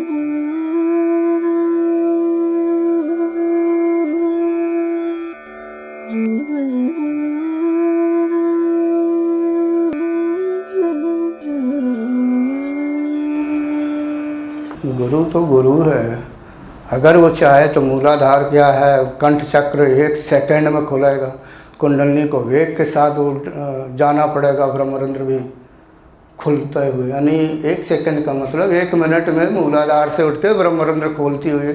गुरु तो गुरु है। अगर वो चाहे तो मूलाधार क्या है, कंठ चक्र 1 सेकंड में खुलेगा। कुंडलनी को वेग के साथ जाना पड़ेगा, ब्रह्मरंध्र भी खुलते हुए, यानी 1 सेकंड का मतलब 1 मिनट में मूलाधार से उठ के ब्रह्मरंध्र खोलती हुई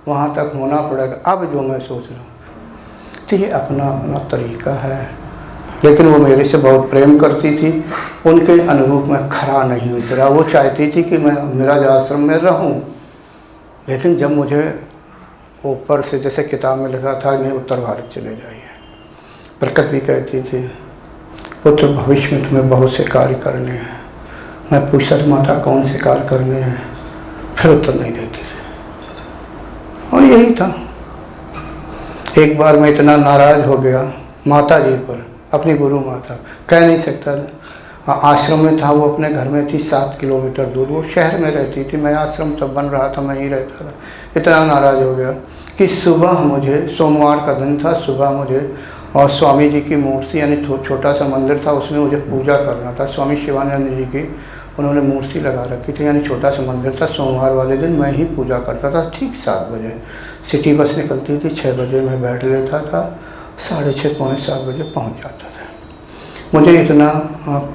वहाँ तक होना पड़ेगा। अब जो मैं सोच रहा हूँ तो ये अपना अपना तरीका है, लेकिन वो मेरे से बहुत प्रेम करती थी। उनके अनुरूप मैं खरा नहीं उतरा। वो चाहती थी कि मैं मेरा आश्रम में रहूं, लेकिन जब मुझे ऊपर से जैसे किताब में लिखा था नहीं उत्तर भारत चले जाइए, प्रकट भी कहती थी पुत्र भविष्य में तुम्हें बहुत से कार्य करने हैं। मैं पूछता था माता कौन से कार्य करने हैं, फिर उत्तर नहीं देती थी। और यही था। एक बार मैं इतना नाराज़ हो गया माता जी पर, अपनी गुरु माता, कह नहीं सकता था। आश्रम में था, वो अपने घर में थी 7 किलोमीटर दूर, वो शहर में रहती थी, मैं आश्रम तब बन रहा था, मैं ही रहता था। इतना नाराज़ हो गया कि सुबह मुझे, सोमवार का दिन था, सुबह मुझे और स्वामी जी की मूर्ति, यानी छोटा सा मंदिर था, उसमें मुझे पूजा करना था। स्वामी शिवानंद जी की उन्होंने मूर्ति लगा रखी थी, यानी छोटा सा मंदिर था। सोमवार वाले दिन मैं ही पूजा करता था, ठीक 7 बजे सिटी बस निकलती थी, 6 बजे मैं बैठ लेता था, 6:30 पौने 7 बजे पहुंच जाता था। मुझे इतना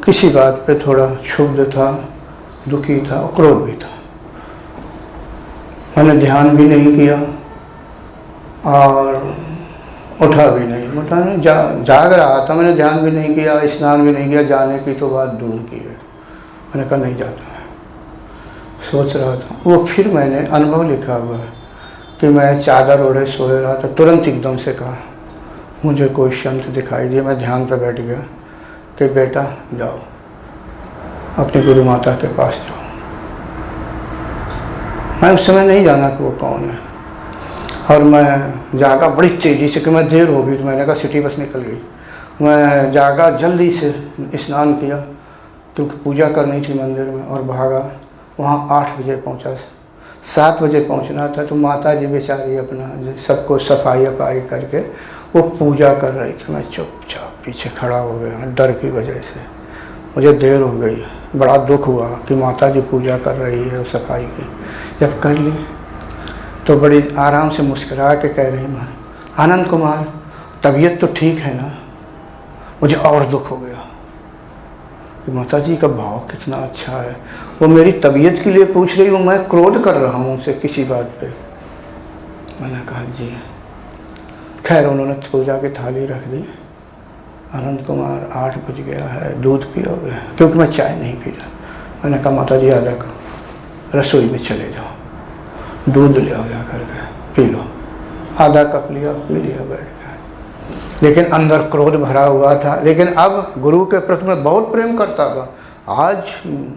किसी बात पे थोड़ा क्षुब्ध था, दुखी था और क्रोध भी था। मैंने ध्यान भी नहीं किया और उठा भी नहीं, जाग रहा था, मैंने ध्यान भी नहीं किया, स्नान भी नहीं किया, जाने की तो बात दूर की है। मैंने कहा नहीं जाता है, सोच रहा था। वो फिर मैंने अनुभव लिखा हुआ है कि मैं चादर ओढ़े सोए रहा था, तुरंत एकदम से कहा, मुझे कोई संत दिखाई दिया। मैं ध्यान पर बैठ गया कि बेटा जाओ अपनी गुरु माता के पास जाओ। मैं उस समय नहीं जाना कि वो कौन है, और मैं जागा बड़ी तेज़ी से कि मैं देर हो गई, तो मैंने कहा सिटी बस निकल गई। मैं जागा, जल्दी से स्नान किया क्योंकि पूजा करनी थी मंदिर में, और भागा। वहाँ 8 बजे पहुँचा, 7 बजे पहुँचना था। तो माता जी बेचारी अपना सबको सफाई अफाई करके वो पूजा कर रही थी। मैं चुपचाप पीछे खड़ा हो गया डर की वजह से, मुझे देर हो गई। बड़ा दुख हुआ कि माता जी पूजा कर रही है सफाई की। जब कर ली तो बड़ी आराम से मुस्कुरा के कह रही, माँ आनंद कुमार तबीयत तो ठीक है ना। मुझे और दुख हो गया कि माता जी का भाव कितना अच्छा है, वो मेरी तबीयत के लिए पूछ रही हूँ, मैं क्रोध कर रहा हूँ उनसे किसी बात पे। मैंने कहा जी। खैर उन्होंने पूजा की थाली रख दी। आनंद कुमार 8 बज गया है, दूध पियोगे? क्योंकि मैं चाय नहीं पीता। मैंने कहा माता जी आधा कप रसोई में चले जाओ, दूध ले आओ जा करके पी लो। आधा कप लिया, पी लिया, बैठ गया। लेकिन अंदर क्रोध भरा हुआ था। लेकिन अब गुरु के प्रति मैं बहुत प्रेम करता था। आज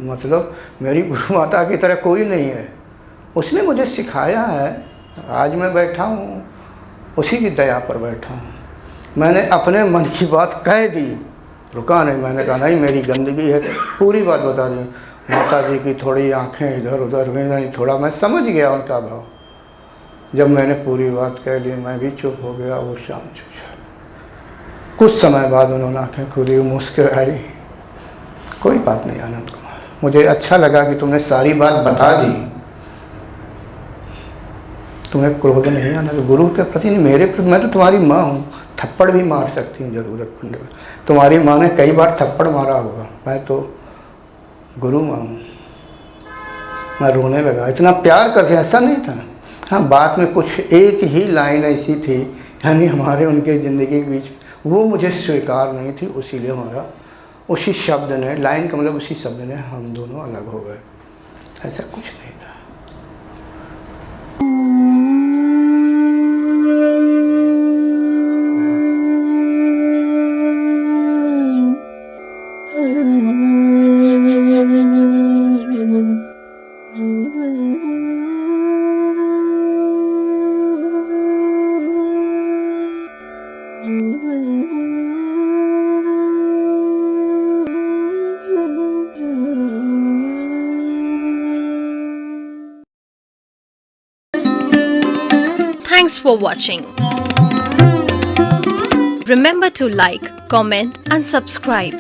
मतलब मेरी गुरु माता की तरह कोई नहीं है। उसने मुझे सिखाया है, आज मैं बैठा हूँ उसी की दया पर बैठा हूँ। मैंने अपने मन की बात कह दी, रुका नहीं। मैंने कहा नहीं मेरी गंदगी है, पूरी बात बता दी। माता जी की थोड़ी आंखें इधर उधर हुई, नहीं थोड़ा मैं समझ गया उनका भाव। जब मैंने पूरी बात कह ली मैं भी चुप हो गया, वो शाम चुप। कुछ समय बाद उन्होंने आंखें खुली, मुस्कुराई, कोई बात नहीं आनंद कुमार, मुझे अच्छा लगा कि तुमने सारी बात बता दी, तुम्हें क्रोध नहीं आना। गुरु के प्रति नहीं, मेरे प्रति, मैं तो तुम्हारी माँ हूँ, थप्पड़ भी मार सकती हूँ ज़रूरत पड़ने में। तुम्हारी माँ ने कई बार थप्पड़ मारा होगा, मैं तो गुरु माँ हूँ। मैं रोने लगा, इतना प्यार करते, ऐसा नहीं था। हाँ बात में कुछ एक ही लाइन ऐसी थी, यानी हमारे उनके ज़िंदगी के बीच वो मुझे स्वीकार नहीं थी, उसीलिए हमारा उसी शब्द ने, लाइन का मतलब उसी शब्द ने हम दोनों अलग हो गए। ऐसा कुछ नहीं था। Thanks for watching. Remember to like, comment and subscribe.